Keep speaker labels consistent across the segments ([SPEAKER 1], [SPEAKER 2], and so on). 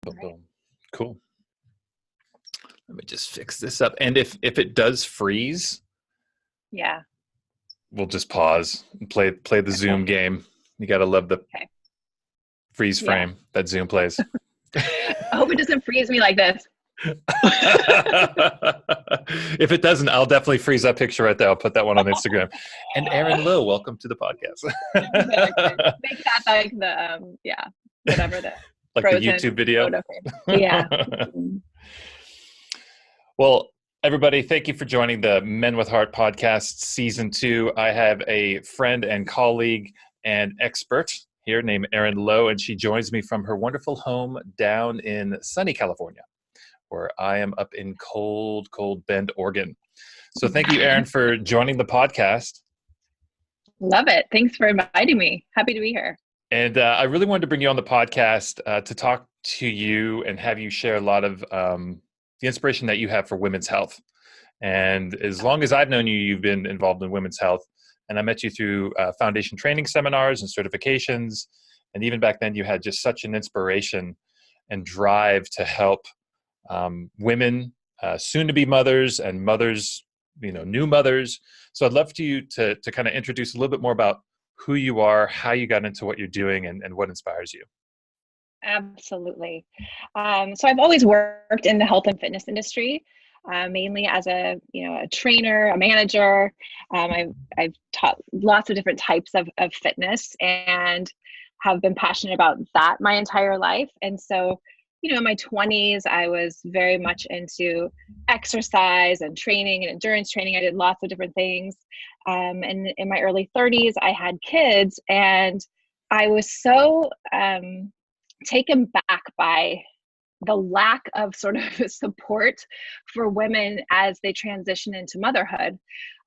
[SPEAKER 1] Boom,
[SPEAKER 2] Right.
[SPEAKER 1] boom. Cool. Let me just fix this up. And if it does freeze,
[SPEAKER 2] Yeah.
[SPEAKER 1] we'll just pause and play the Zoom
[SPEAKER 2] Okay.
[SPEAKER 1] game. You got to love the
[SPEAKER 2] Okay.
[SPEAKER 1] freeze
[SPEAKER 2] Yeah.
[SPEAKER 1] frame that Zoom plays.
[SPEAKER 2] I hope it doesn't freeze me like this.
[SPEAKER 1] If it doesn't, I'll definitely freeze that picture right there. I'll put that one on Instagram. And Erin Low, welcome to the podcast.
[SPEAKER 2] Exactly. Make that like the whatever the
[SPEAKER 1] Like the
[SPEAKER 2] frozen
[SPEAKER 1] YouTube video.
[SPEAKER 2] photo frame. Yeah. Mhm.
[SPEAKER 1] Well, everybody, thank you for joining the Men with Heart podcast, season 2. I have a friend and colleague and expert here named Erin Low, and she joins me from her wonderful home down in sunny California, where I am up in cold Bend, Oregon. So thank you, Erin, for joining the podcast.
[SPEAKER 2] Love it. Thanks for inviting me. Happy to be here.
[SPEAKER 1] And I really wanted to bring you on the podcast to talk to you and have you share a lot of the inspiration that you have for women's health. And as long as I've known you, you've been involved in women's health. And I met you through foundation training seminars and certifications. And even back then, you had just such an inspiration and drive to help women, soon-to-be mothers and mothers, new mothers. So I'd love for you to kind of introduce a little bit more about who you are, how you got into what you're doing, and what inspires you.
[SPEAKER 2] Absolutely. So I've always worked in the health and fitness industry, mainly as a trainer, a manager. I've taught lots of different types of fitness and have been passionate about that my entire life. And so, in my 20s, I was very much into exercise and training and endurance training. I did lots of different things. And in my early 30s, I had kids, and I was so taken back by the lack of sort of support for women as they transition into motherhood.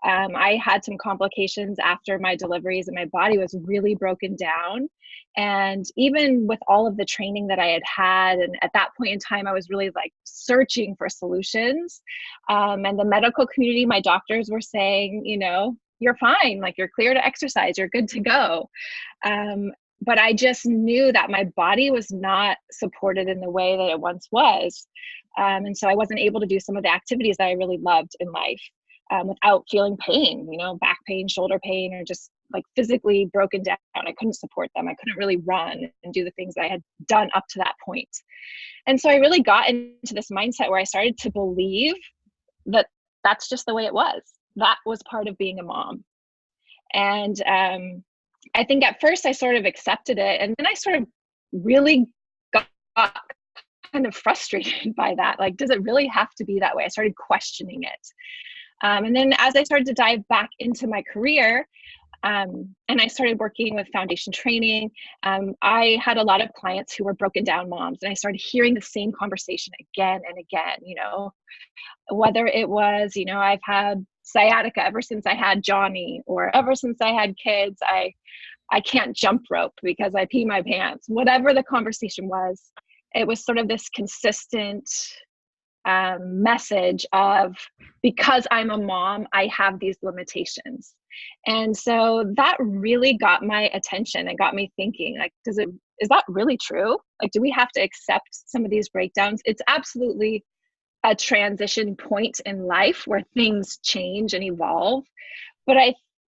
[SPEAKER 2] I had some complications after my deliveries, and my body was really broken down. And even with all of the training that I had, and at that point in time, I was really like searching for solutions. And the medical community, my doctors were saying, you're fine, like you're clear to exercise, you're good to go. But I just knew that my body was not supported in the way that it once was. And so I wasn't able to do some of the activities that I really loved in life without feeling pain, back pain, shoulder pain, or just like physically broken down. I couldn't support them. I couldn't really run and do the things I had done up to that point. And so I really got into this mindset where I started to believe that that's just the way it was. That was part of being a mom. And I think at first I sort of accepted it, and then I sort of really got kind of frustrated by that. Like, does it really have to be that way? I started questioning it. And then as I started to dive back into my career, and I started working with foundation training, I had a lot of clients who were broken down moms, and I started hearing the same conversation again and again, whether it was, I've had sciatica ever since I had Johnny, or ever since I had kids, I can't jump rope because I pee my pants. Whatever the conversation was, it was sort of this consistent message of, because I'm a mom, I have these limitations. And so that really got my attention and got me thinking, like, is that really true? Like, do we have to accept some of these breakdowns? It's absolutely a transition point in life where things change and evolve. But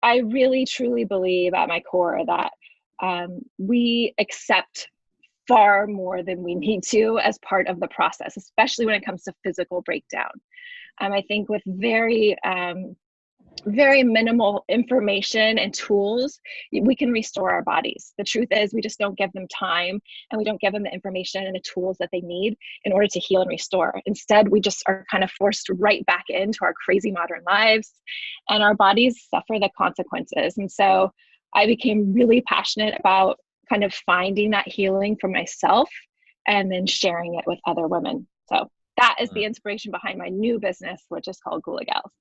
[SPEAKER 2] I really truly believe at my core that we accept far more than we need to as part of the process, especially when it comes to physical breakdown. I think with very minimal information and tools, we can restore our bodies. The truth is, we just don't give them time, and we don't give them the information and the tools that they need in order to heal and restore. Instead, we just are kind of forced right back into our crazy modern lives, and our bodies suffer the consequences. And so I became really passionate about kind of finding that healing for myself and then sharing it with other women. So that is the inspiration behind my new business, which is called Goula Gals.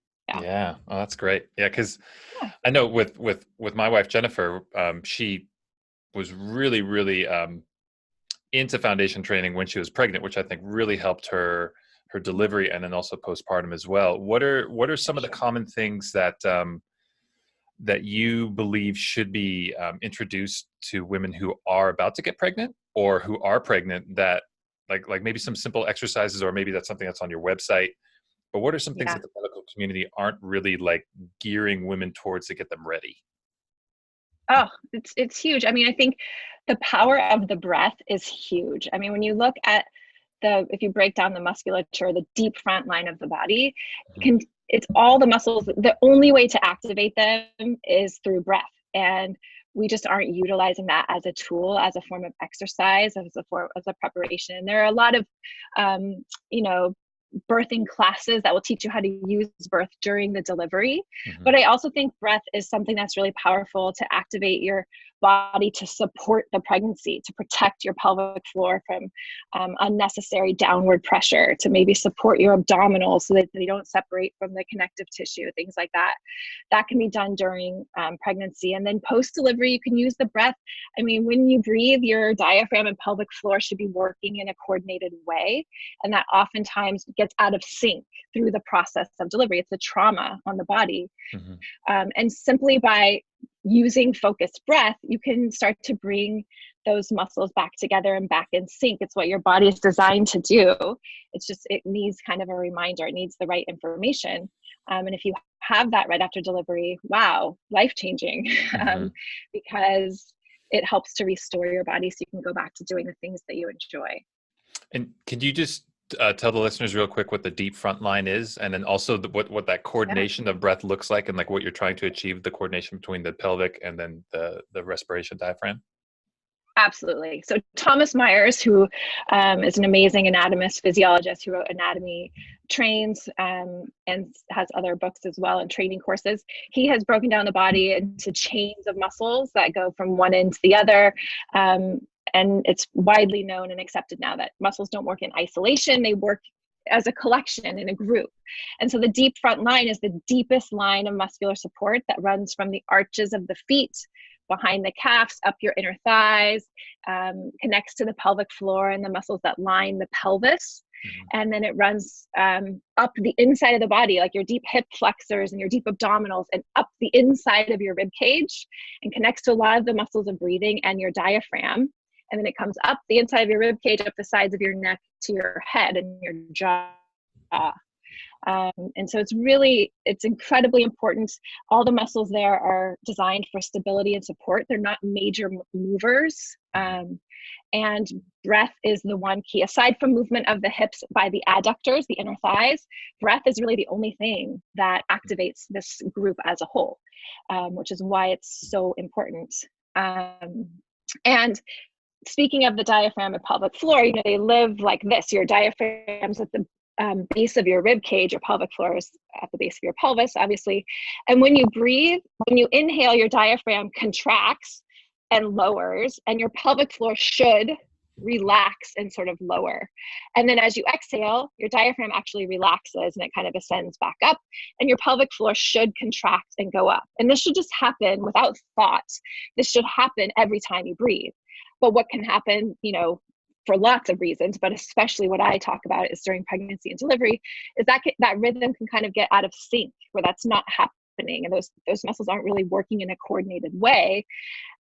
[SPEAKER 1] Yeah. Oh, that's great. Yeah. Cause I know with my wife, Jennifer, she was really, really, into foundation training when she was pregnant, which I think really helped her delivery and then also postpartum as well. What are some of the common things that you believe should be introduced to women who are about to get pregnant or who are pregnant that like maybe some simple exercises, or maybe that's something that's on your website. But what are some things
[SPEAKER 2] Yeah.
[SPEAKER 1] that the medical community aren't really like gearing women towards to get them ready?
[SPEAKER 2] Oh, it's huge. I mean, I think the power of the breath is huge. I mean, when you look at if you break down the musculature, the deep front line of the body, it's all the muscles. The only way to activate them is through breath. And we just aren't utilizing that as a tool, as a form of exercise, as a preparation. And there are a lot of, you know, birthing classes that will teach you how to use breath during the delivery. But I also think breath is something that's really powerful to activate your body to support the pregnancy, to protect your pelvic floor from unnecessary downward pressure, to maybe support your abdominals so that they don't separate from the connective tissue, things like that. That can be done during pregnancy. And then post-delivery, you can use the breath. I mean, when you breathe, your diaphragm and pelvic floor should be working in a coordinated way. And that oftentimes gets out of sync through the process of delivery. It's a trauma on the body. And simply by using focused breath, you can start to bring those muscles back together and back in sync. It's what your body is designed to do. It's just, it needs kind of a reminder. It needs the right information. And if you have that right after delivery, wow, life-changing, because it helps to restore your body so you can go back to doing the things that you enjoy.
[SPEAKER 1] And could you just tell the listeners real quick what the deep front line is, and then also what that coordination of breath looks like, and like what you're trying to achieve, the coordination between the pelvic and then the respiration diaphragm?
[SPEAKER 2] Absolutely. So Thomas Myers, who is an amazing anatomist, physiologist who wrote Anatomy, trains and has other books as well and training courses. He has broken down the body into chains of muscles that go from one end to the other. And it's widely known and accepted now that muscles don't work in isolation. They work as a collection in a group. And so the deep front line is the deepest line of muscular support that runs from the arches of the feet, behind the calves, up your inner thighs, connects to the pelvic floor and the muscles that line the pelvis. And then it runs up the inside of the body, like your deep hip flexors and your deep abdominals, and up the inside of your rib cage, and connects to a lot of the muscles of breathing and your diaphragm. And then it comes up the inside of your rib cage, up the sides of your neck to your head and your jaw. And so it's incredibly important. All the muscles there are designed for stability and support. They're not major movers. And breath is the one key. Aside from movement of the hips by the adductors, the inner thighs, breath is really the only thing that activates this group as a whole, which is why it's so important. And speaking of the diaphragm and pelvic floor, you know, they live like this. Your diaphragm's at the base of your rib cage. Your pelvic floor is at the base of your pelvis, obviously. And when you breathe, when you inhale, your diaphragm contracts and lowers, and your pelvic floor should relax and sort of lower. And then as you exhale, your diaphragm actually relaxes and it kind of ascends back up, and your pelvic floor should contract and go up. And this should just happen without thought. This should happen every time you breathe. But what can happen, you know, for lots of reasons, but especially what I talk about is during pregnancy and delivery, is that rhythm can kind of get out of sync where that's not happening, and those muscles aren't really working in a coordinated way.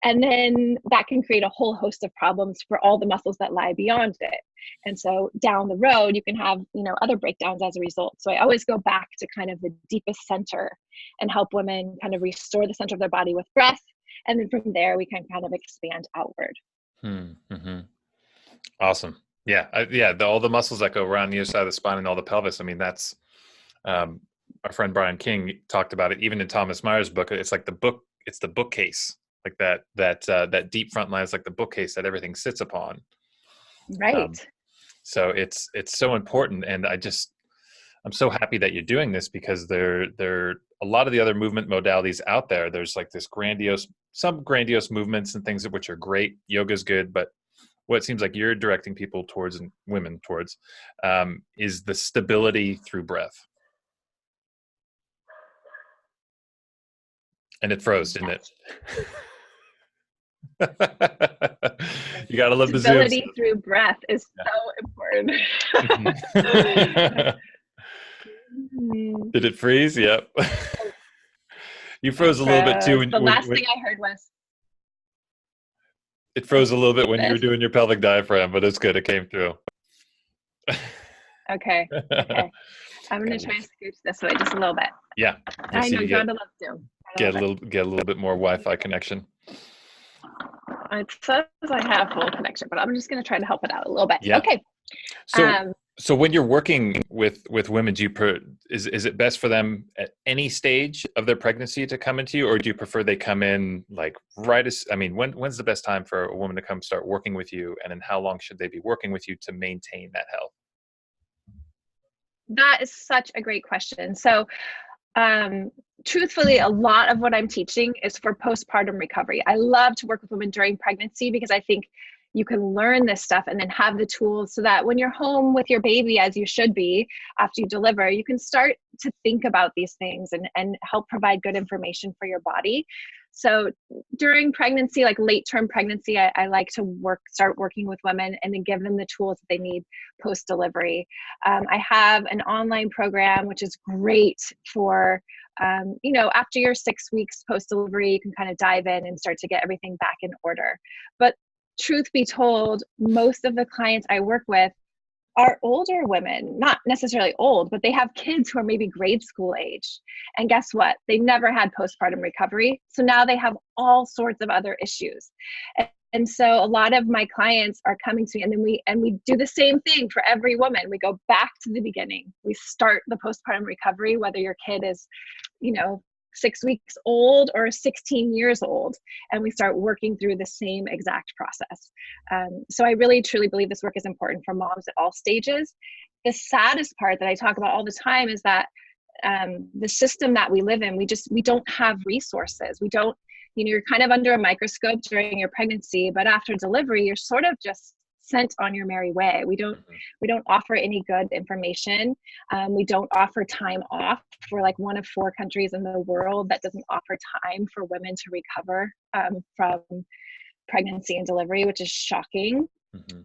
[SPEAKER 2] And then that can create a whole host of problems for all the muscles that lie beyond it. And so down the road, you can have, you know, other breakdowns as a result. So I always go back to kind of the deepest center and help women kind of restore the center of their body with breath. And then from there, we can kind of expand outward.
[SPEAKER 1] Awesome. Yeah. All the muscles that go around the other side of the spine and all the pelvis. I mean, that's our friend Brian King talked about it. Even in Thomas Myers' book, it's like it's the bookcase, like that deep front line is like the bookcase that everything sits upon.
[SPEAKER 2] Right.
[SPEAKER 1] So it's so important. And I'm so happy that you're doing this, because there a lot of the other movement modalities out there. There's like some grandiose movements and things which are great. Yoga's good, but what it seems like you're directing people towards, and women towards, is the stability through breath. And it froze, didn't it? You gotta love the Zoom.
[SPEAKER 2] Stability through breath is so important.
[SPEAKER 1] Did it freeze? Yep. You froze a little bit too.
[SPEAKER 2] The last thing I heard was,
[SPEAKER 1] it froze a little bit when you were doing your pelvic diaphragm, but it's good. It came through.
[SPEAKER 2] Okay. Okay. I'm going to try and scooch this way just a little bit.
[SPEAKER 1] Yeah.
[SPEAKER 2] I
[SPEAKER 1] So
[SPEAKER 2] know,
[SPEAKER 1] you
[SPEAKER 2] gotta love Zoom.
[SPEAKER 1] get a little bit more Wi-Fi connection.
[SPEAKER 2] It says I have full connection, but I'm just going to try to help it out a little bit.
[SPEAKER 1] Yeah.
[SPEAKER 2] Okay.
[SPEAKER 1] So when you're working with women, is it best for them at any stage of their pregnancy to come into you, or do you prefer they come in like when's the best time for a woman to come start working with you, and then how long should they be working with you to maintain that health?
[SPEAKER 2] That is such a great question. So, truthfully, a lot of what I'm teaching is for postpartum recovery. I love to work with women during pregnancy because I think you can learn this stuff and then have the tools so that when you're home with your baby, as you should be after you deliver, you can start to think about these things and help provide good information for your body. So during pregnancy, like late term pregnancy, I like to start working with women and then give them the tools that they need post delivery. I have an online program, which is great for, after your 6 weeks post delivery, you can kind of dive in and start to get everything back in order. But truth be told, most of the clients I work with are older women, not necessarily old, but they have kids who are maybe grade school age. And guess what? They never had postpartum recovery. So now they have all sorts of other issues. And so a lot of my clients are coming to me, and then we do the same thing for every woman. We go back to the beginning. We start the postpartum recovery, whether your kid is, 6 weeks old or 16 years old, and we start working through the same exact process. So I really truly believe this work is important for moms at all stages. The saddest part that I talk about all the time is that the system that we live in, we don't have resources. We don't, you're kind of under a microscope during your pregnancy, but after delivery, you're sort of just sent on your merry way. We don't offer any good information. We don't offer time off. We're like one of 4 countries in the world that doesn't offer time for women to recover from pregnancy and delivery, which is shocking.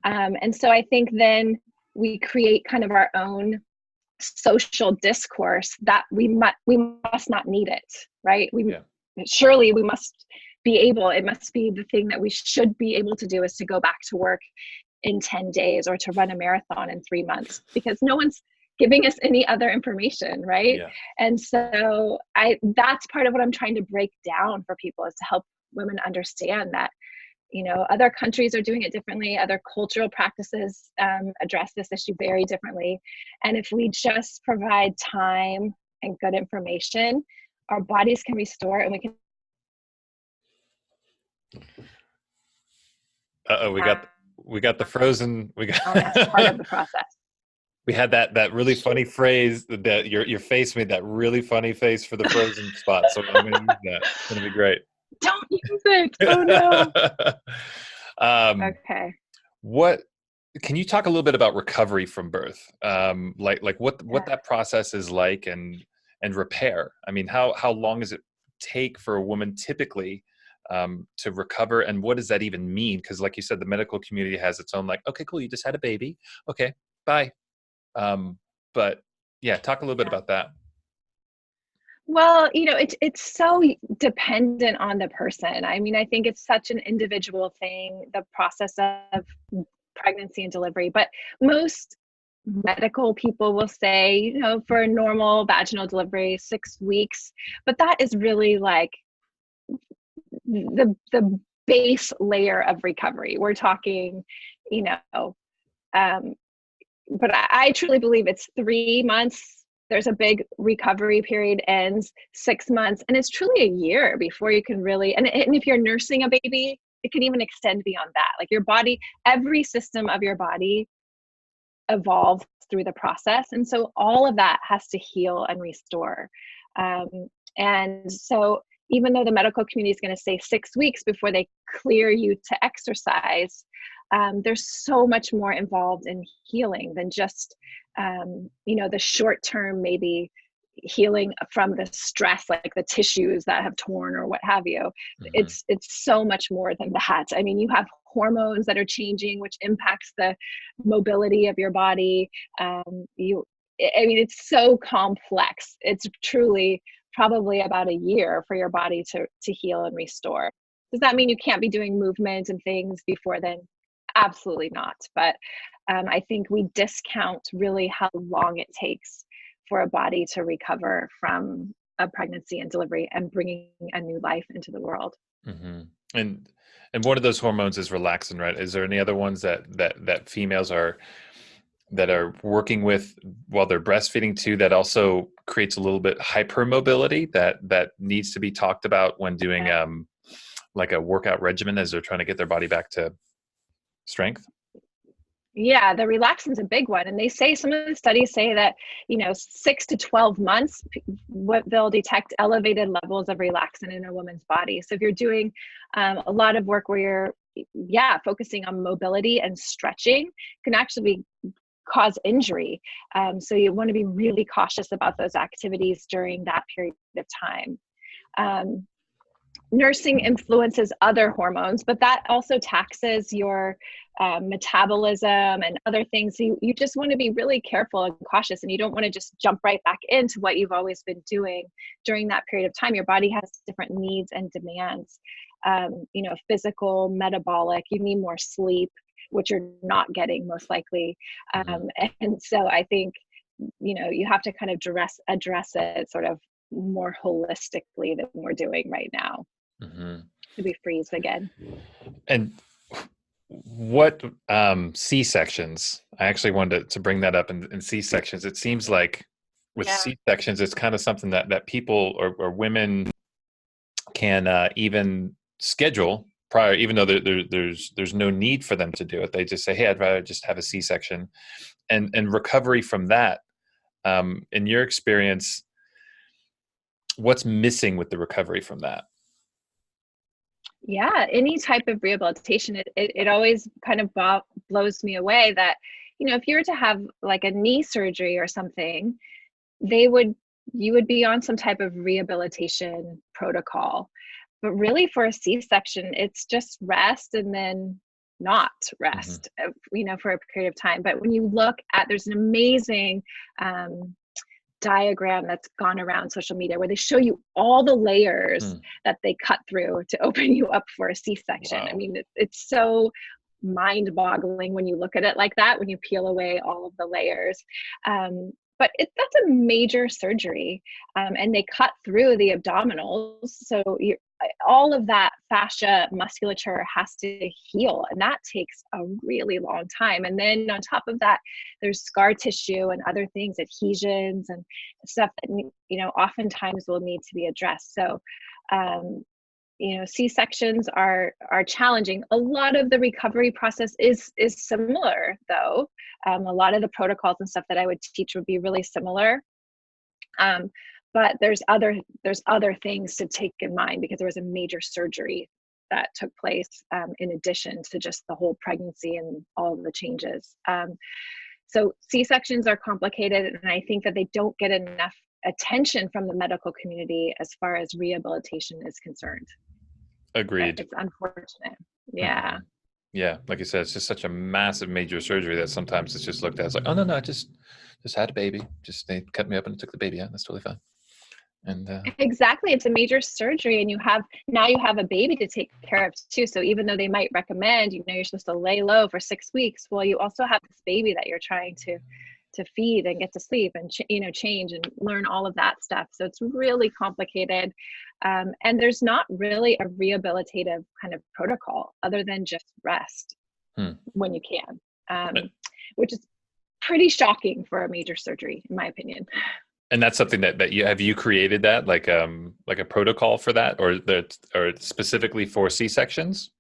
[SPEAKER 2] And so I think then we create kind of our own social discourse that we must not need it, right? Surely we must be able, it must be the thing that we should be able to do is to go back to work in 10 days or to run a marathon in 3 months, because no one's giving us any other information, right? Yeah. And so that's part of what I'm trying to break down for people, is to help women understand that, other countries are doing it differently. Other cultural practices address this issue very differently. And if we just provide time and good information, our bodies can restore, and we can.
[SPEAKER 1] We got the frozen. We got
[SPEAKER 2] that's part of the process.
[SPEAKER 1] We had that really funny phrase that your face made that really funny face for the frozen spot. So I'm going to use that. It's going to be great.
[SPEAKER 2] Don't use it. Oh no. Okay.
[SPEAKER 1] What can you talk a little bit about recovery from birth? Like what that process is like, and repair. I mean, how long does it take for a woman typically to recover, and what does that even mean? Because like you said, the medical community has its own, like, okay, cool, you just had a baby, okay, bye. But yeah, talk a little bit about that.
[SPEAKER 2] Well, it's so dependent on the person. I mean, I think it's such an individual thing, the process of pregnancy and delivery. But most medical people will say, for a normal vaginal delivery, 6 weeks. But that is really like the base layer of recovery. We're talking, but I truly believe it's 3 months. There's a big recovery period, ends 6 months, and it's truly a year before you can really, and if you're nursing a baby, it can even extend beyond that. Like your body, every system of your body evolves through the process. And so all of that has to heal and restore. And so even though the medical community is going to say 6 weeks before they clear you to exercise, there's so much more involved in healing than just, the short term, maybe healing from the stress, like the tissues that have torn or what have you. It's so much more than that. I mean, you have hormones that are changing, which impacts the mobility of your body. It's so complex. It's truly probably about a year for your body to heal and restore. Does that mean you can't be doing movement and things before then? Absolutely not. But I think we discount really how long it takes for a body to recover from a pregnancy and delivery and bringing a new life into the world.
[SPEAKER 1] Mm-hmm. And one of those hormones is relaxin, right? Is there any other ones that females are working with while they're breastfeeding too, that also creates a little bit hypermobility that needs to be talked about when doing like a workout regimen as they're trying to get their body back to strength?
[SPEAKER 2] Yeah, the relaxin's a big one. And they say, some of the studies say that, 6 to 12 months, what they'll detect elevated levels of relaxin in a woman's body. So if you're doing a lot of work where you're, focusing on mobility and stretching, can actually cause injury. So you want to be really cautious about those activities during that period of time. Nursing influences other hormones, but that also taxes your metabolism and other things. So you just want to be really careful and cautious, and you don't want to just jump right back into what you've always been doing during that period of time. Your body has different needs and demands, physical, metabolic. You need more sleep, which you're not getting most likely. And so I think, you have to kind of address it sort of more holistically than we're doing right now. To be freeze again.
[SPEAKER 1] And what C-sections? I actually wanted to bring that up in C-sections. It seems like with C-sections, it's kind of something that people or women can even schedule prior, even though there's no need for them to do it. They just say, hey, I'd rather just have a C-section. And recovery from that, in your experience, what's missing with the recovery from that?
[SPEAKER 2] Yeah, any type of rehabilitation, it always kind of blows me away that, if you were to have like a knee surgery or something, you would be on some type of rehabilitation protocol. But really for a C-section, it's just rest and then not rest, for a period of time. But when you look at, there's an amazing diagram that's gone around social media where they show you all the layers that they cut through to open you up for a C-section. Wow. I mean, it's so mind-boggling when you look at it like that, when you peel away all of the layers. But that's a major surgery, and they cut through the abdominals. So all of that fascia musculature has to heal, and that takes a really long time. And then on top of that, there's scar tissue and other things, adhesions and stuff that oftentimes will need to be addressed. So C-sections are challenging. A lot of the recovery process is similar, though. A lot of the protocols and stuff that I would teach would be really similar. But there's other things to take in mind, because there was a major surgery that took place in addition to just the whole pregnancy and all of the changes. So C-sections are complicated, and I think that they don't get enough attention from the medical community as far as rehabilitation is concerned.
[SPEAKER 1] Agreed.
[SPEAKER 2] It's unfortunate. Yeah.
[SPEAKER 1] Yeah, like you said, it's just such a massive major surgery that sometimes it's just looked at as like, oh no, I just had a baby. Just they cut me up and took the baby out. That's totally fine. And
[SPEAKER 2] exactly, it's a major surgery, and you have a baby to take care of too. So even though they might recommend, you're supposed to lay low for 6 weeks, well, you also have this baby that you're trying to feed and get to sleep and change and learn all of that stuff. So it's really complicated, and there's not really a rehabilitative kind of protocol other than just rest when you can, which is pretty shocking for a major surgery, in my opinion.
[SPEAKER 1] And that's something that you created that like a protocol for that, or specifically for C-sections?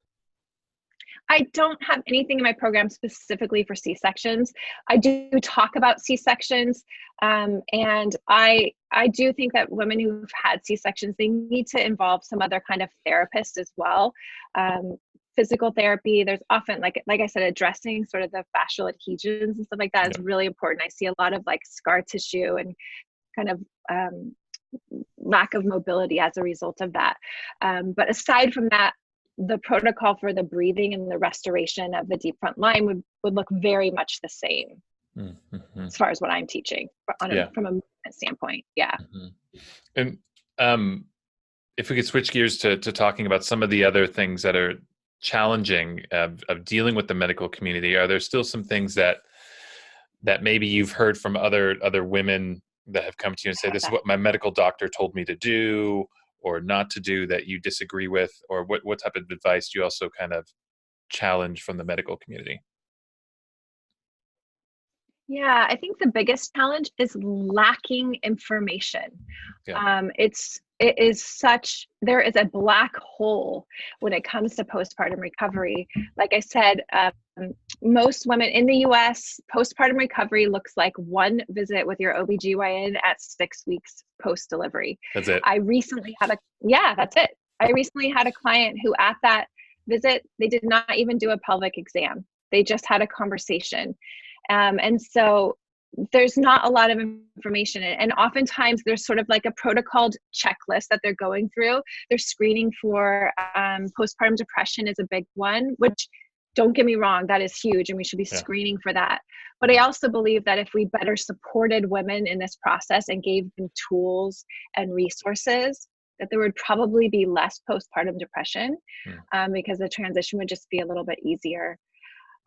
[SPEAKER 2] I don't have anything in my program specifically for C-sections. I do talk about C-sections, and I do think that women who've had C-sections, they need to involve some other kind of therapist as well. Physical therapy, there's often, like I said, addressing sort of the fascial adhesions and stuff like that is really important. I see a lot of like scar tissue and kind of lack of mobility as a result of that. But aside from that, the protocol for the breathing and the restoration of the deep front line would look very much the same as far as what I'm teaching from a movement standpoint. Yeah.
[SPEAKER 1] And if we could switch gears to talking about some of the other things that are challenging of dealing with the medical community, are there still some things that maybe you've heard from other women that have come to you and say, this is what my medical doctor told me to do or not to do, that you disagree with? Or what type of advice do you also kind of challenge from the medical community?
[SPEAKER 2] Yeah, I think the biggest challenge is lacking information.
[SPEAKER 1] Yeah.
[SPEAKER 2] It is such, there is a black hole when it comes to postpartum recovery. Like I said, most women in the US, postpartum recovery looks like one visit with your OBGYN at 6 weeks post delivery.
[SPEAKER 1] That's it.
[SPEAKER 2] Yeah, that's it. I recently had a client who at that visit, they did not even do a pelvic exam. They just had a conversation. And so there's not a lot of information. And oftentimes there's sort of like a protocoled checklist that they're going through. They're screening for postpartum depression is a big one, which, don't get me wrong, that is huge and we should be screening for that. But I also believe that if we better supported women in this process and gave them tools and resources, that there would probably be less postpartum depression because the transition would just be a little bit easier.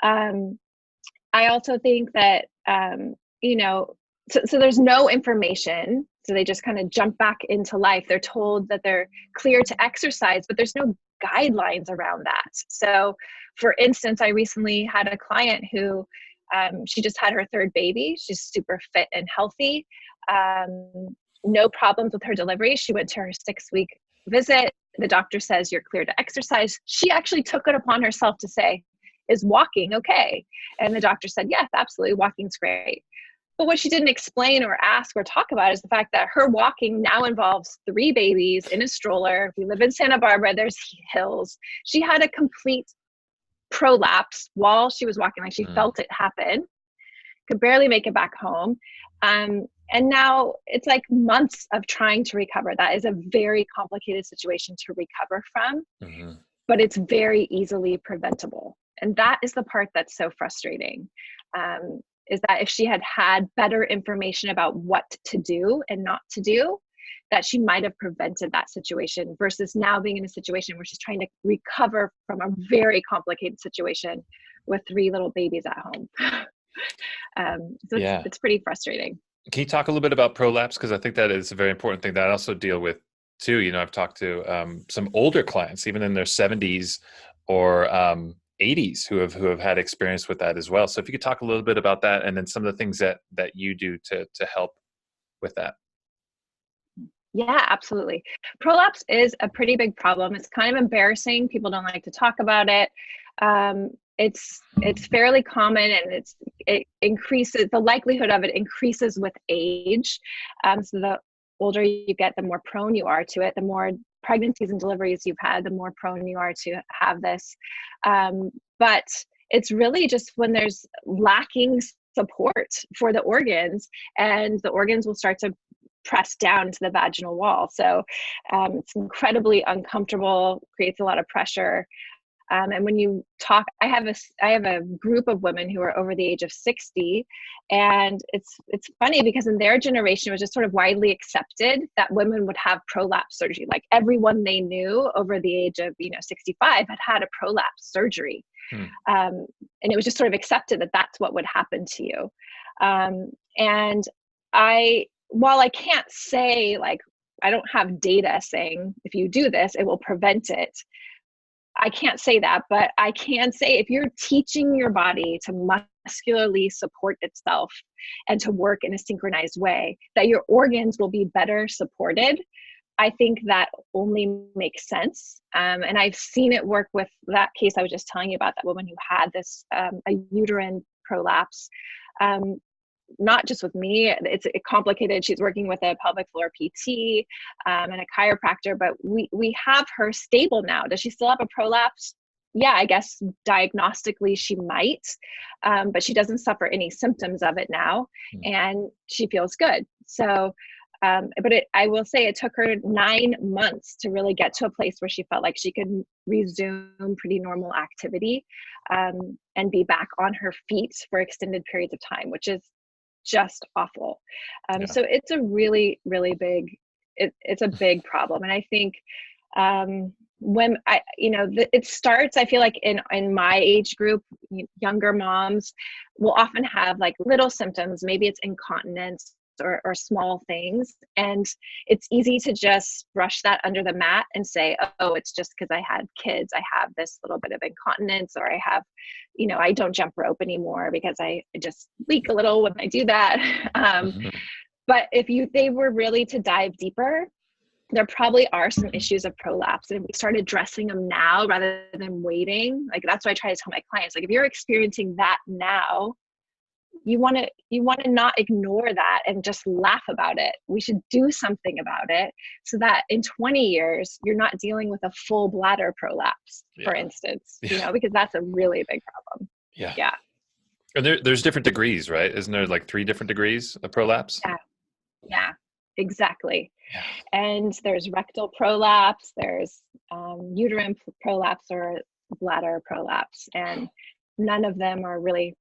[SPEAKER 2] I also think that, so there's no information. So they just kind of jump back into life. They're told that they're clear to exercise, but there's no guidelines around that. So for instance, I recently had a client who, she just had her third baby. She's super fit and healthy. No problems with her delivery. She went to her 6-week visit. The doctor says, you're clear to exercise. She actually took it upon herself to say, is walking okay? And the doctor said, yes, absolutely, walking's great. But what she didn't explain or ask or talk about is the fact that her walking now involves 3 babies in a stroller. We live in Santa Barbara, there's hills. She had a complete prolapse while she was walking, like she felt it happen, could barely make it back home. And now it's like months of trying to recover. That is a very complicated situation to recover from, but it's very easily preventable. And that is the part that's so frustrating, is that if she had had better information about what to do and not to do, that she might have prevented that situation versus now being in a situation where she's trying to recover from a very complicated situation with 3 little babies at home. It's pretty frustrating.
[SPEAKER 1] Can you talk a little bit about prolapse? Because I think that is a very important thing that I also deal with too. You know, I've talked to some older clients, even in their 70s or 80s, who have had experience with that as well. So if you could talk a little bit about that, and then some of the things that you do to help with that.
[SPEAKER 2] Yeah, absolutely. Prolapse is a pretty big problem. It's kind of embarrassing. People don't like to talk about it. It's fairly common, and it increases, the likelihood of it increases with age. So the older you get, the more prone you are to it. The more pregnancies and deliveries you've had, the more prone you are to have this. But it's really just when there's lacking support for the organs, and the organs will start to press down into the vaginal wall. So it's incredibly uncomfortable, creates a lot of pressure. And when you talk, I have a group of women who are over the age of 60, and it's funny because in their generation it was just sort of widely accepted that women would have prolapse surgery. Like everyone they knew over the age of 65 had a prolapse surgery, and it was just sort of accepted that that's what would happen to you. And while I can't say, like, I don't have data saying if you do this it will prevent it. I can't say that, but I can say if you're teaching your body to muscularly support itself and to work in a synchronized way, that your organs will be better supported. I think that only makes sense. And I've seen it work with that case I was just telling you about, that woman who had this, a uterine prolapse. Not just with me, it's complicated. She's working with a pelvic floor PT and a chiropractor, but we have her stable now. Does she still have a prolapse? Yeah, I guess diagnostically she might, but she doesn't suffer any symptoms of it now, and she feels good. So, I will say it took her 9 months to really get to a place where she felt like she could resume pretty normal activity and be back on her feet for extended periods of time, which is just awful. So it's a really, really big, it's a big problem. And I think when it starts, I feel like in my age group, younger moms will often have like little symptoms. Maybe it's incontinence or small things. And it's easy to just brush that under the mat and say, oh, it's just because I had kids. I have this little bit of incontinence, or I have, I don't jump rope anymore because I just leak a little when I do that. But if they were really to dive deeper, there probably are some issues of prolapse. And if we start addressing them now rather than waiting, like that's what I try to tell my clients. Like if you're experiencing that now, you want to not ignore that and just laugh about it. We should do something about it so that in 20 years, you're not dealing with a full bladder prolapse, for instance, because that's a really big problem. Yeah.
[SPEAKER 1] And there's different degrees, right? Isn't there like 3 different degrees of prolapse?
[SPEAKER 2] Yeah, exactly. Yeah. And there's rectal prolapse, there's uterine prolapse or bladder prolapse, and none of them are really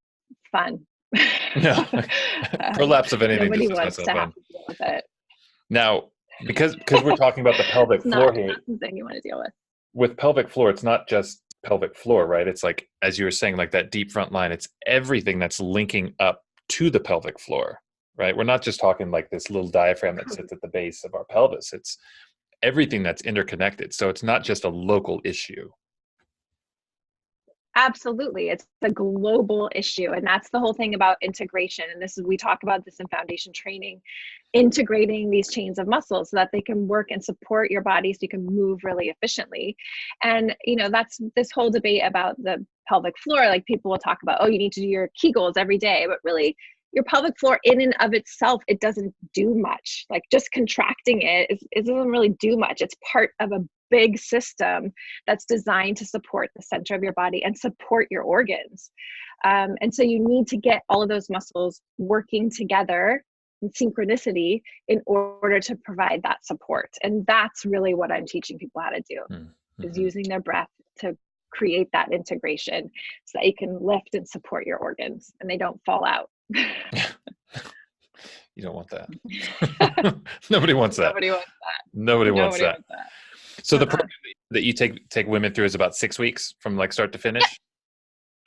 [SPEAKER 2] fun.
[SPEAKER 1] No, prolapse of anything
[SPEAKER 2] nobody
[SPEAKER 1] just
[SPEAKER 2] wants
[SPEAKER 1] not
[SPEAKER 2] to
[SPEAKER 1] so
[SPEAKER 2] have
[SPEAKER 1] fun.
[SPEAKER 2] to deal with it.
[SPEAKER 1] Now, because we're talking about the pelvic floor here,
[SPEAKER 2] not something you want to deal with.
[SPEAKER 1] With pelvic floor, it's not just pelvic floor, right? It's like, as you were saying, like that deep front line. It's everything that's linking up to the pelvic floor, right? We're not just talking like this little diaphragm that sits at the base of our pelvis. It's everything that's interconnected. So it's not just a local issue.
[SPEAKER 2] Absolutely. It's a global issue. And that's the whole thing about integration. And we talk about this in foundation training, integrating these chains of muscles so that they can work and support your body so you can move really efficiently. And, that's this whole debate about the pelvic floor. Like people will talk about, oh, you need to do your Kegels every day, but really your pelvic floor in and of itself, it doesn't do much. Like just contracting it doesn't really do much. It's part of a big system that's designed to support the center of your body and support your organs. And so you need to get all of those muscles working together in synchronicity in order to provide that support. And that's really what I'm teaching people how to do, is using their breath to create that integration so that you can lift and support your organs and they don't fall out.
[SPEAKER 1] You don't want that. Nobody wants that. Nobody wants that. So the program that you take women through is about 6 weeks from like start to finish.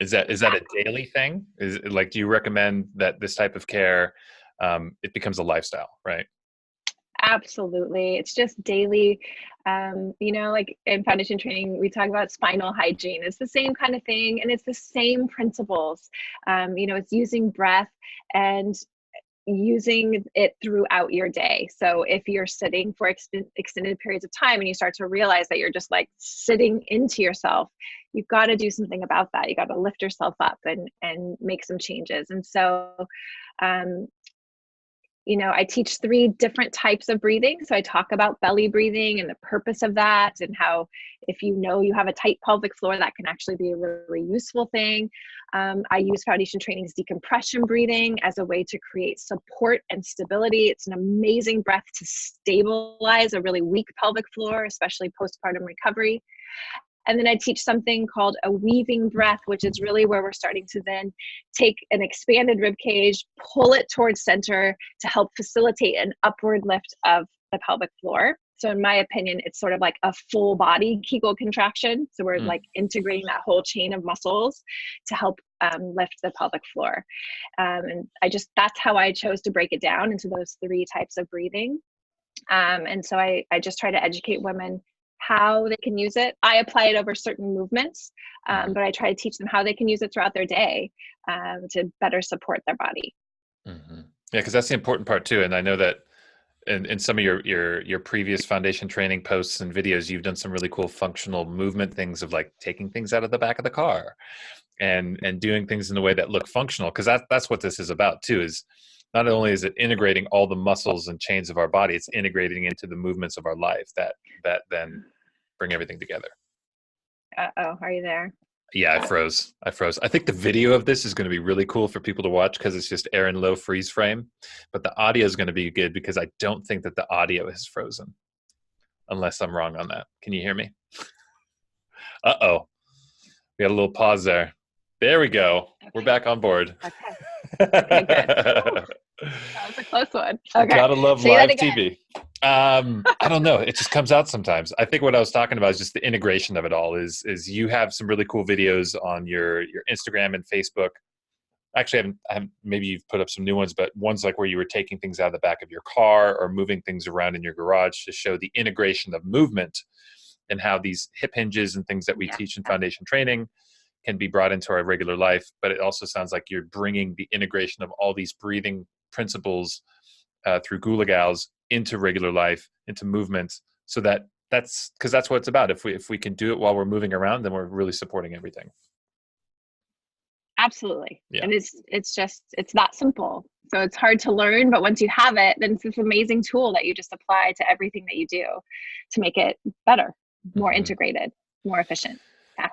[SPEAKER 1] Is that a daily thing? Is it like, do you recommend that this type of care, it becomes a lifestyle, right?
[SPEAKER 2] Absolutely. It's just daily. Like in foundation training, we talk about spinal hygiene. It's the same kind of thing. And it's the same principles. It's using breath and using it throughout your day. So if you're sitting for extended periods of time and you start to realize that you're just like sitting into yourself, you've got to do something about that. You got to lift yourself up and make some changes. And so, I teach 3 different types of breathing. So I talk about belly breathing and the purpose of that, and how if you have a tight pelvic floor, that can actually be a really useful thing. I use foundation training's decompression breathing as a way to create support and stability. It's an amazing breath to stabilize a really weak pelvic floor, especially postpartum recovery. And then I teach something called a weaving breath, which is really where we're starting to then take an expanded rib cage, pull it towards center to help facilitate an upward lift of the pelvic floor. So in my opinion, it's sort of like a full body Kegel contraction. So we're like integrating that whole chain of muscles to help lift the pelvic floor. And that's how I chose to break it down into those 3 types of breathing. And so I just try to educate women how they can use it. I apply it over certain movements, but I try to teach them how they can use it throughout their day to better support their body.
[SPEAKER 1] Yeah, because that's the important part too. And I know that in some of your previous foundation training posts and videos, you've done some really cool functional movement things of like taking things out of the back of the car and doing things in a way that look functional. Because that's what this is about too, is not only is it integrating all the muscles and chains of our body, it's integrating into the movements of our life that then bring everything together.
[SPEAKER 2] Uh-oh, are you there?
[SPEAKER 1] Yeah, I froze. I think the video of this is going to be really cool for people to watch because it's just Erin Low freeze frame. But the audio is going to be good because I don't think that the audio is frozen. Unless I'm wrong on that. Can you hear me? Uh-oh. We got a little pause there. There we go. Okay. We're back on board.
[SPEAKER 2] Okay, good. That was a close one. Okay.
[SPEAKER 1] Gotta love live TV. I don't know. It just comes out sometimes. I think what I was talking about is just the integration of it all. Is you have some really cool videos on your Instagram and Facebook. Actually, I haven't, maybe you've put up some new ones, but ones like where you were taking things out of the back of your car or moving things around in your garage to show the integration of movement and how these hip hinges and things that we
[SPEAKER 2] Yeah.
[SPEAKER 1] teach in foundation training can be brought into our regular life. But it also sounds like you're bringing the integration of all these breathing principles through Goula Gals into regular life, into movement, so that's because that's what it's about. If we can do it while we're moving around, then we're really supporting everything.
[SPEAKER 2] Absolutely.
[SPEAKER 1] Yeah.
[SPEAKER 2] And it's just, it's that simple. So it's hard to learn, but once you have it, then it's this amazing tool that you just apply to everything that you do to make it better, more integrated, more efficient. Yeah.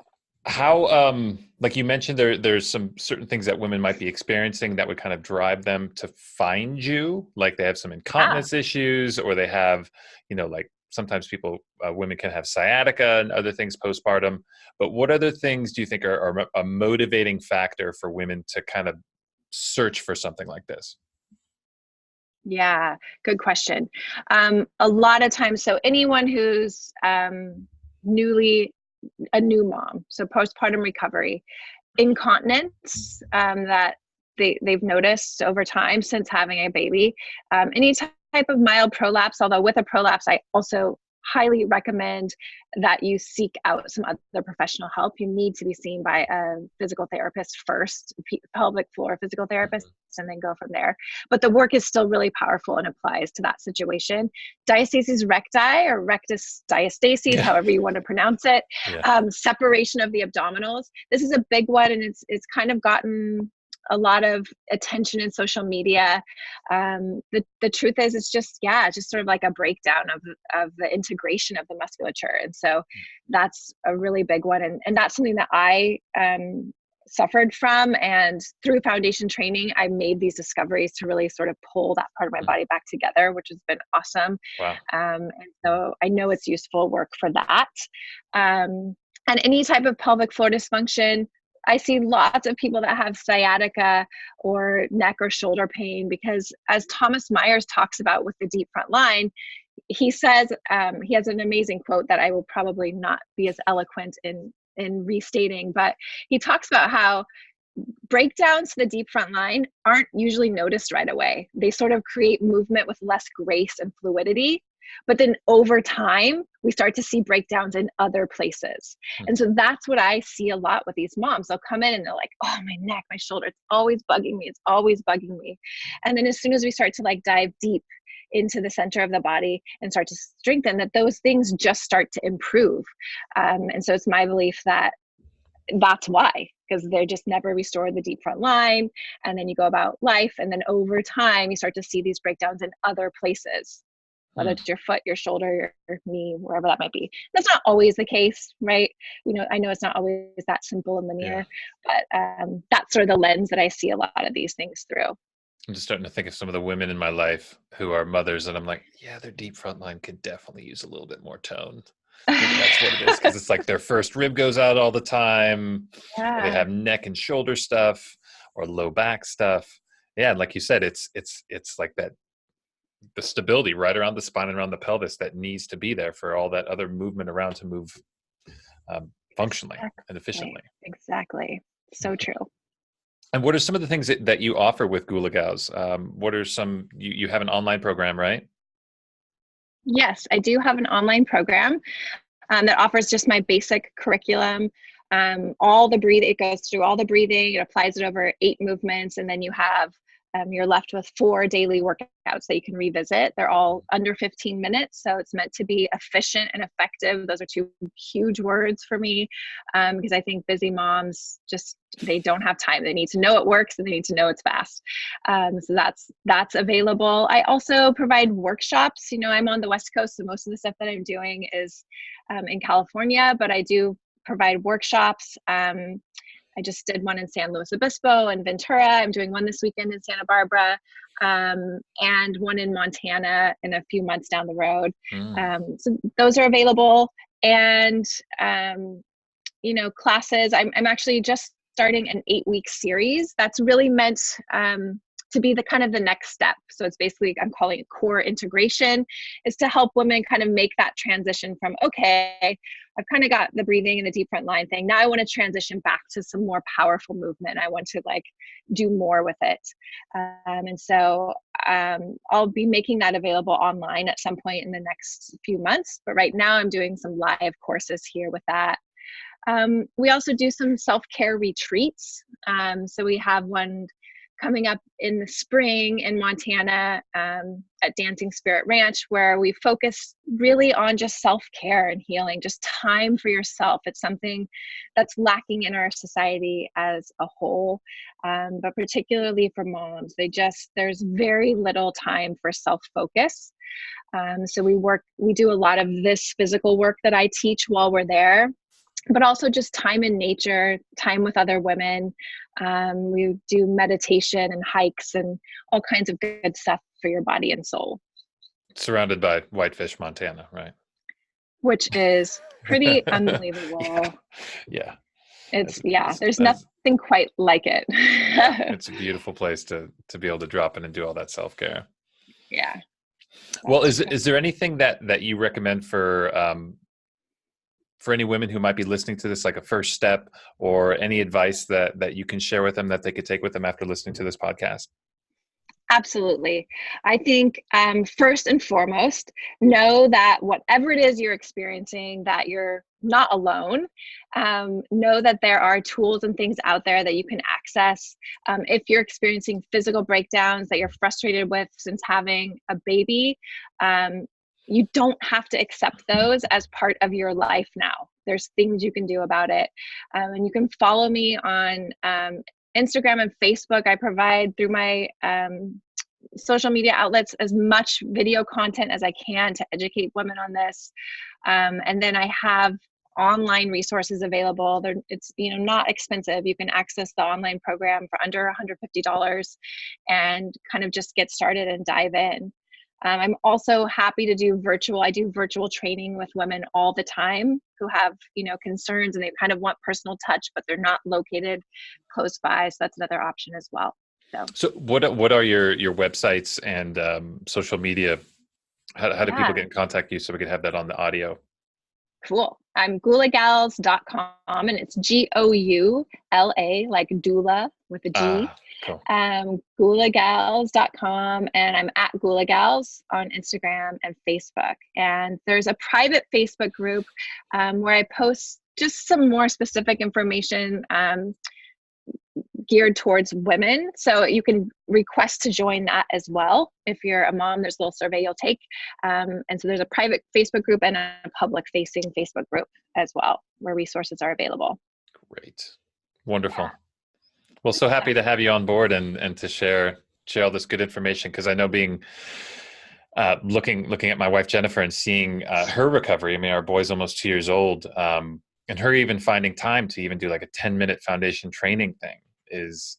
[SPEAKER 1] How, like you mentioned, there's some certain things that women might be experiencing that would kind of drive them to find you, like they have some incontinence issues, or they have, like sometimes women can have sciatica and other things postpartum. But what other things do you think are a motivating factor for women to kind of search for something like this?
[SPEAKER 2] Yeah, good question. A lot of times, so anyone who's newly a new mom, so postpartum recovery, incontinence that they've noticed over time since having a baby, any type of mild prolapse, although with a prolapse, I also highly recommend that you seek out some other professional help. You need to be seen by a physical therapist first, pelvic floor physical therapist, and then go from there. But the work is still really powerful and applies to that situation. Diastasis recti or rectus diastasis, however you want to pronounce it, separation of the abdominals. This is a big one, and it's kind of gotten a lot of attention in social media. The truth is, it's just sort of like a breakdown of the integration of the musculature. And so that's a really big one. And that's something that I suffered from. And through foundation training, I made these discoveries to really sort of pull that part of my body back together, which has been awesome.
[SPEAKER 1] Wow.
[SPEAKER 2] And so I know it's useful work for that. And any type of pelvic floor dysfunction, I see lots of people that have sciatica or neck or shoulder pain because, as Thomas Myers talks about with the deep front line, he says, he has an amazing quote that I will probably not be as eloquent in restating, but he talks about how breakdowns to the deep front line aren't usually noticed right away. They sort of create movement with less grace and fluidity. But then over time, we start to see breakdowns in other places. And so that's what I see a lot with these moms. They'll come in and they're like, oh, my neck, my shoulder, it's always bugging me. It's always bugging me. And then as soon as we start to like dive deep into the center of the body and start to strengthen, that those things just start to improve. And so it's my belief that that's why, because they just never restore the deep front line. And then you go about life. And then over time, you start to see these breakdowns in other places, whether it's your foot, your shoulder, your knee, wherever that might be. That's not always the case, right? I know it's not always that simple and linear, but that's sort of the lens that I see a lot of these things through.
[SPEAKER 1] I'm just starting to think of some of the women in my life who are mothers, and I'm like, yeah, their deep front line could definitely use a little bit more tone. Maybe that's what it is, because it's like their first rib goes out all the time, or they have neck and shoulder stuff, or low back stuff. Yeah, like you said, it's like that. The stability right around the spine and around the pelvis that needs to be there for all that other movement around to move functionally and efficiently.
[SPEAKER 2] Exactly. So true.
[SPEAKER 1] And what are some of the things that you offer with Goula Gals? What are some, you have an online program, right?
[SPEAKER 2] Yes, I do have an online program that offers just my basic curriculum. It goes through all the breathing, it applies it over 8 movements, and then you have you're left with 4 daily workouts that you can revisit. They're all under 15 minutes, so it's meant to be efficient and effective. Those are 2 huge words for me, because I think busy moms they don't have time. They need to know it works and they need to know it's fast. So that's available. I also provide workshops. I'm on the West Coast, so most of the stuff that I'm doing is in California, but I do provide workshops. I just did one in San Luis Obispo and Ventura. I'm doing one this weekend in Santa Barbara, and one in Montana in a few months down the road. So those are available. And, classes, I'm actually just starting an 8-week series that's really meant to be the kind of the next step. So it's basically, I'm calling it core integration, is to help women kind of make that transition from, okay, I've kind of got the breathing and the deep front line thing. Now I want to transition back to some more powerful movement. I want to like do more with it. And so I'll be making that available online at some point in the next few months. But right now I'm doing some live courses here with that. We also do some self-care retreats. So we have one coming up in the spring in Montana at Dancing Spirit Ranch, where we focus really on just self-care and healing, just time for yourself. It's something that's lacking in our society as a whole, but particularly for moms. There's very little time for self-focus. So we do a lot of this physical work that I teach while we're there, but also just time in nature, time with other women. We do meditation and hikes and all kinds of good stuff for your body and soul.
[SPEAKER 1] Surrounded by Whitefish, Montana, right?
[SPEAKER 2] Which is pretty unbelievable.
[SPEAKER 1] Yeah.
[SPEAKER 2] There's nothing quite like it.
[SPEAKER 1] It's a beautiful place to be able to drop in and do all that self-care.
[SPEAKER 2] Yeah.
[SPEAKER 1] Well, is there anything that you recommend for any women who might be listening to this, like a first step, or any advice that you can share with them that they could take with them after listening to this podcast?
[SPEAKER 2] Absolutely. I think first and foremost, know that whatever it is you're experiencing, that you're not alone. Know that there are tools and things out there that you can access. If you're experiencing physical breakdowns that you're frustrated with since having a baby, you don't have to accept those as part of your life now. There's things you can do about it. And you can follow me on Instagram and Facebook. I provide through my social media outlets as much video content as I can to educate women on this. And then I have online resources available. It's not expensive. You can access the online program for under $150 and kind of just get started and dive in. I'm also happy to do virtual. I do virtual training with women all the time who have, concerns, and they kind of want personal touch, but they're not located close by. So that's another option as well.
[SPEAKER 1] So what are your websites and social media? How do people get in contact with you so we can have that on the audio?
[SPEAKER 2] Cool. I'm goulagals.com, and it's Goula, like doula with a G.
[SPEAKER 1] Cool.
[SPEAKER 2] Goulagals.com, and I'm at Goula Gals on Instagram and Facebook. And there's a private Facebook group where I post just some more specific information geared towards women. So you can request to join that as well. If you're a mom, there's a little survey you'll take. And so there's a private Facebook group and a public facing Facebook group as well, where resources are available.
[SPEAKER 1] Great. Wonderful. Yeah. Well, so happy to have you on board and to share all this good information. Cause I know being, looking at my wife, Jennifer, and seeing her recovery. I mean, our boy's almost 2 years old. And her even finding time to even do like a 10-minute foundation training thing is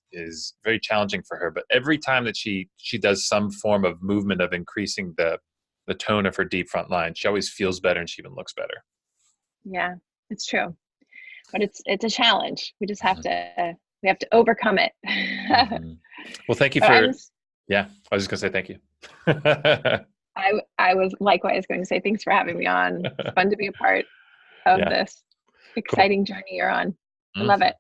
[SPEAKER 1] very challenging for her. But every time that she does some form of movement of increasing the tone of her deep front line, she always feels better and she even looks better.
[SPEAKER 2] Yeah, it's true. But it's a challenge. We just have to overcome it.
[SPEAKER 1] Mm-hmm. Well, thank you I was just gonna say thank you.
[SPEAKER 2] I was likewise going to say thanks for having me on. It's fun to be a part of this exciting journey you're on. I love it.